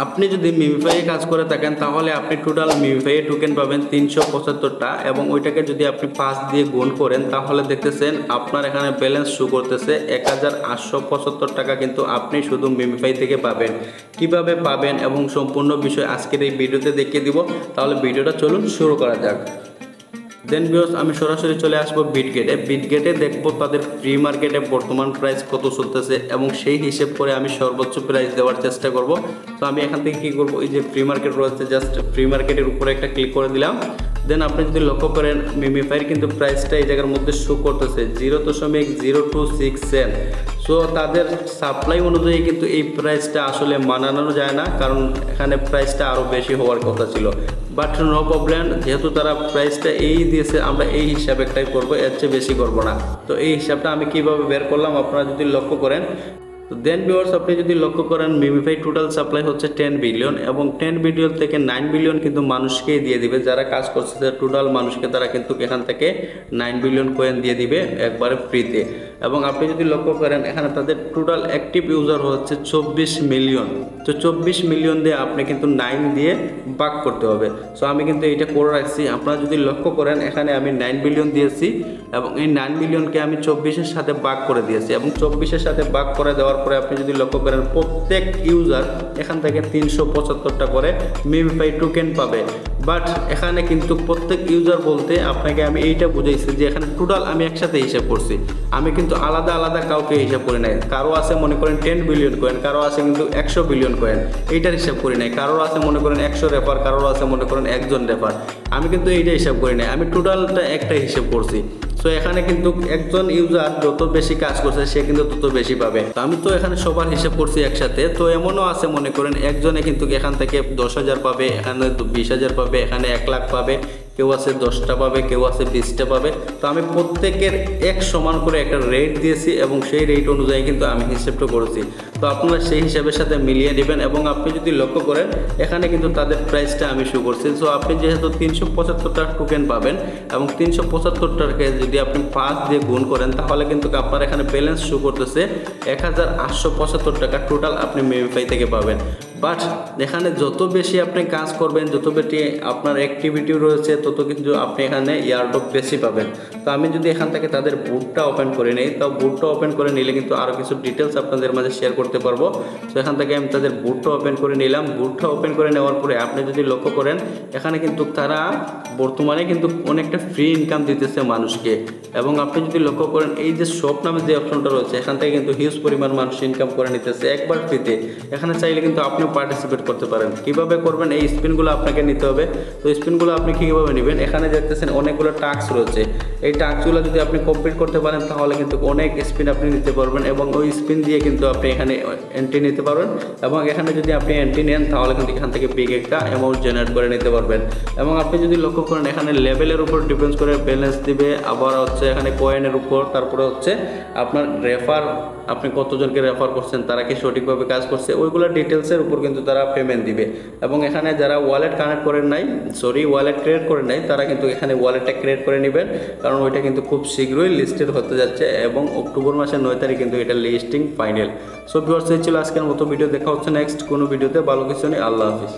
আপনি যদি মিমিফাইয়ে কাজ করে থাকেন তাহলে আপনি টোটাল মিমিফাইয়ে টোকেন পাবেন 375টা এবং ওইটাকে যদি আপনি 5 দিয়ে গুণ করেন তাহলে দেখতেছেন আপনার এখানে ব্যালেন্স শো করতেছে 1875 টাকা কিন্তু আপনি শুধু মিমিফাই থেকে পাবেন। কিভাবে পাবেন এবং সম্পূর্ণ বিষয় আজকের এই ভিডিওতে দেখিয়ে দিব। তাহলে ভিডিওটা চলুন শুরু করা যাক। দেন ভিউয়ার্স আমি সরাসরি চলে আসবো বিটগেটে দেখবো তাদের ফ্রি মার্কেটে বর্তমান প্রাইস কত চলতেছে এবং সেই হিসেব করে আমি সর্বোচ্চ প্রাইস দেওয়ার চেষ্টা করব। তো আমি এখান থেকে কী করবো, এই যে ফ্রি মার্কেট রয়েছে জাস্ট ফ্রি মার্কেটের উপরে একটা ক্লিক করে দিলাম। দেন আপনি যদি লক্ষ্য করেন মিমিফাইয়ের কিন্তু প্রাইসটা এই জায়গার মধ্যে শো করতেছে 0.026 সেন্ট। সো তাদের সাপ্লাই অনুযায়ী কিন্তু এই প্রাইসটা আসলে মানানো যায় না, কারণ এখানে প্রাইসটা আরও বেশি হওয়ার কথা ছিল। বাট নো প্রবলেম, যেহেতু তারা প্রাইসটা এই দিয়েছে আমরা এই হিসাবে একটাই করবো, এর চেয়ে বেশি করবো না। তো এই হিসাবটা আমি কিভাবে বের করলাম আপনারা যদি লক্ষ্য করেন। তো দেন ভিউয়ার্স আপনি যদি লক্ষ্য করেন মিমিফাই টোটাল সাপ্লাই হচ্ছে 10 বিলিয়ন এবং 10 বিলিয়ন থেকে 9 বিলিয়ন কিন্তু মানুষকেই দিয়ে দিবে যারা কাজ করছে। টোটাল মানুষকে তারা কিন্তু এখান থেকে 9 বিলিয়ন কয়েন দিয়ে দিবে একবারে ফ্রিতে। এবং আপনি যদি লক্ষ্য করেন এখানে তাদের টোটাল অ্যাক্টিভ ইউজার হচ্ছে 24 মিলিয়ন। তো 24 মিলিয়ন দিয়ে আপনি কিন্তু 9 দিয়ে ভাগ করতে হবে। সো আমি কিন্তু এইটা করে রাখছি। আপনারা যদি লক্ষ্য করেন এখানে আমি 9 বিলিয়ন দিয়েছি এবং এই 9 বিলিয়নকে আমি 24-এর সাথে ভাগ করে দিয়েছি এবং 24-এর সাথে ভাগ করে দেওয়ার পরে আপনি যদি লক্ষ্য করেন প্রত্যেক ইউজার এখান থেকে 375টা করে মিমিফাই টোকেন পাবে। বাট এখানে কিন্তু প্রত্যেক ইউজার বলতে আপনাকে আমি এইটা বুঝাইছি যে এখানে টোটাল আমি একসাথে হিসাব করছি, আমি কিন্তু আলাদা আলাদা কাউকে হিসাব করি নাই। কারো আছে মনে করেন 10 বিলিয়ন কয়েন, কারো আছে কিন্তু 100 বিলিয়ন কয়েন, এইটার হিসাব করি নাই। কারো আছে মনে করেন 100 রেফার, কারো আছে মনে করেন 1জন রেফার, আমি কিন্তু এইটা হিসাব করি নাই, আমি টোটালটা একটা হিসাব করছি। সো এখানে কিন্তু একজন ইউজার যত বেশি কাজ করছে সে কিন্তু তত বেশি পাবে। তো আমি তো এখানে সবার হিসাব করছি একসাথে। তো এমনও আছে মনে করেন একজনে কিন্তু এখান থেকে 10,000 পাবে, এখানে 20,000 পাবে, এখানে 1 লাখ পাবে, কেউ আছে 10টা পাবে, কেউ আছে 20টা পাবে। তো আমি প্রত্যেকের এক সমান করে একটা রেট দিয়েছি এবং সেই রেট অনুযায়ী কিন্তু আমি হিসেবটা করেছি। তো আপনারা সেই হিসাবের সাথে মিলিয়ে নেবেন এবং আপনি যদি লক্ষ্য করেন এখানে কিন্তু তাদের প্রাইসটা আমি শো করছি। সো আপনি যেহেতু 375টা টোকেন পাবেন এবং 375টাকে যদি আপনি 5 দিয়ে গুণ করেন তাহলে কিন্তু আপনার এখানে ব্যালেন্স শো করতেছে 1875 টাকা টোটাল আপনি মিমিফাই থেকে পাবেন। বাট এখানে যত বেশি আপনি কাজ করবেন, যত বেশি আপনার অ্যাক্টিভিটি রয়েছে তত কিন্তু আপনি এখানে এয়ারড্রপ বেশি পাবেন। তো আমি যদি এখান থেকে তাদের বুটটা ওপেন করে নিই, তো বুটটা ওপেন করে নিলে কিন্তু আরও কিছু ডিটেলস আপনাদের মাঝে শেয়ার করতে পারবো। তো এখান থেকে আমি তাদের বুটটা ওপেন করে নিলাম। বুটটা ওপেন করে নেওয়ার পরে আপনি যদি লক্ষ্য করেন এখানে কিন্তু তারা বর্তমানে কিন্তু অনেকটা ফ্রি ইনকাম দিতেছে মানুষকে। এবং আপনি যদি লক্ষ্য করেন এই যে শপ নামে যে অপশনটা রয়েছে এখান থেকে কিন্তু হিউজ পরিমাণ মানুষ ইনকাম করে নিতেছে একবার ফ্রিতে। এখানে চাইলে কিন্তু আপনিও পার্টিসিপেট করতে পারেন। কিভাবে করবেন, এই স্পিনগুলো আপনাকে নিতে হবে। তো স্পিনগুলো আপনি কীভাবে নেবেন, এখানে দেখতেছেন অনেকগুলো টাস্ক রয়েছে। এই টাস্কগুলো যদি আপনি কমপ্লিট করতে পারেন তাহলে কিন্তু অনেক স্পিন আপনি নিতে পারবেন এবং ওই স্পিন দিয়ে কিন্তু আপনি এখানে এন্ট্রি নিতে পারবেন। এবং এখানে যদি আপনি এন্ট্রি নেন তাহলে কিন্তু এখান থেকে বিগ একটা অ্যামাউন্ট জেনারেট করে নিতে পারবেন। এবং আপনি যদি লক্ষ্য করেন এখানে লেভেলের উপর ডিপেন্ড করে ব্যালেন্স দিবে, আবার হচ্ছে এখানে কয়েনের উপর, তারপরে হচ্ছে আপনার রেফার, আপনি কতজনকে রেফার করছেন, তারা কি সঠিকভাবে কাজ করছে, ওইগুলো ডিটেলসের উপর কিন্তু তারা পেমেন্ট দিবে। এবং এখানে যারা ওয়ালেট কানেক্ট করেন নাই, ওয়ালেট ক্রিয়েট করেন নাই, তারা কিন্তু এখানে ওয়ালেটটা ক্রিয়েট করে নেবেন, কারণ ওইটা কিন্তু খুব শীঘ্রই লিস্টেড হতে যাচ্ছে এবং অক্টোবর মাসের 9 তারিখ কিন্তু এটা লিস্টিং ফাইনাল। সো ভিউয়ার্স এই ছিল আজকের মতো ভিডিও। দেখা হচ্ছে নেক্সট কোনো ভিডিওতে। ভালো কিছু নেই, আল্লাহ হাফিজ।